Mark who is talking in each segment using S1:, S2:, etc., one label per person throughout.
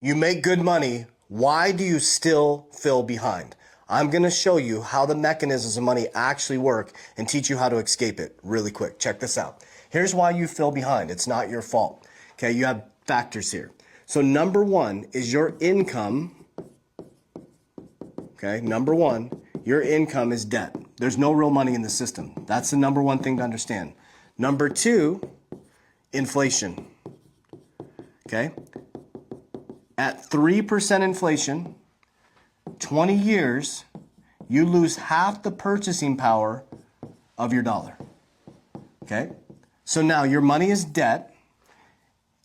S1: You make good money. Why do you still feel behind? I'm going to show you how the mechanisms of money actually work and teach you how to escape it really quick. Check this out. Here's why you feel behind. It's not your fault. Okay, you have factors here. So number one is your income. Okay, number one, your income is debt. There's no real money in the system. That's the number one thing to understand. Number two, inflation. Okay? At 3% inflation, 20 years, you lose half the purchasing power of your dollar. Okay? So now your money is debt.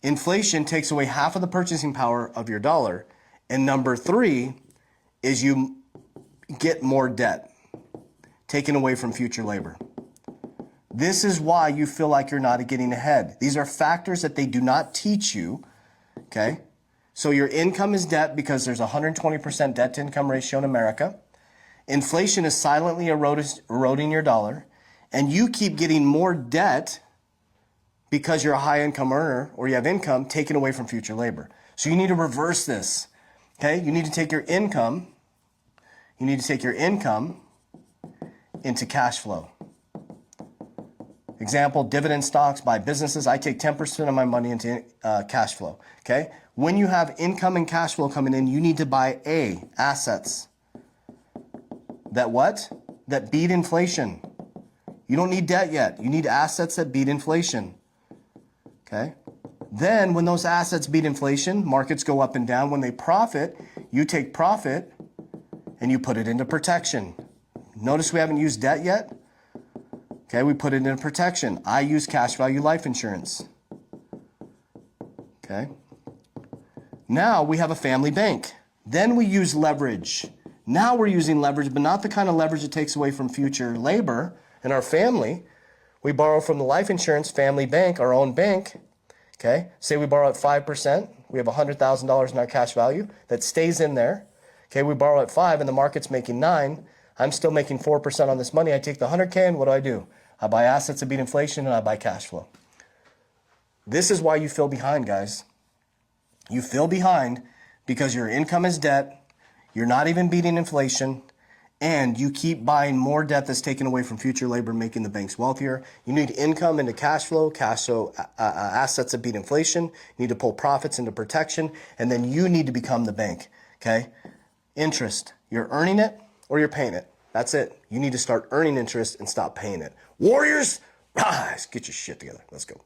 S1: Inflation takes away half of the purchasing power of your dollar. And number three is you get more debt taken away from future labor. This is why you feel like you're not getting ahead. These are factors that they do not teach you. Okay? So your income is debt because there's a 120% debt to income ratio in America. Inflation is silently eroding your dollar. And you keep getting more debt because you're a high income earner or you have income taken away from future labor. So you need to reverse this. Okay? You need to take your income. You need to take your income into cash flow. Example, dividend stocks, buy businesses. I take 10% of my money into cash flow. Okay? When you have income and cash flow coming in, you need to buy assets. That what? That beat inflation. You don't need debt yet. You need assets that beat inflation. Okay? Then when those assets beat inflation, markets go up and down. When they profit, you take profit and you put it into protection. Notice we haven't used debt yet. Okay, we put it into protection. I use cash value life insurance. Okay. Now we have a family bank. Then we use leverage. Now we're using leverage, but not the kind of leverage that takes away from future labor in our family. We borrow from the life insurance family bank, our own bank. Okay. Say we borrow at 5%. We have $100,000 in our cash value that stays in there. Okay. We borrow at 5 and the market's making 9. I'm still making 4% on this money. I take the 100K and what do? I buy assets that beat inflation and I buy cash flow. This is why you feel behind, guys. You feel behind because your income is debt, you're not even beating inflation, and you keep buying more debt that's taken away from future labor, making the banks wealthier. You need income into cash flow, assets that beat inflation. You need to pull profits into protection, and then you need to become the bank, okay? Interest, you're earning it or you're paying it. That's it. You need to start earning interest and stop paying it. Warriors, rise. Get your shit together. Let's go.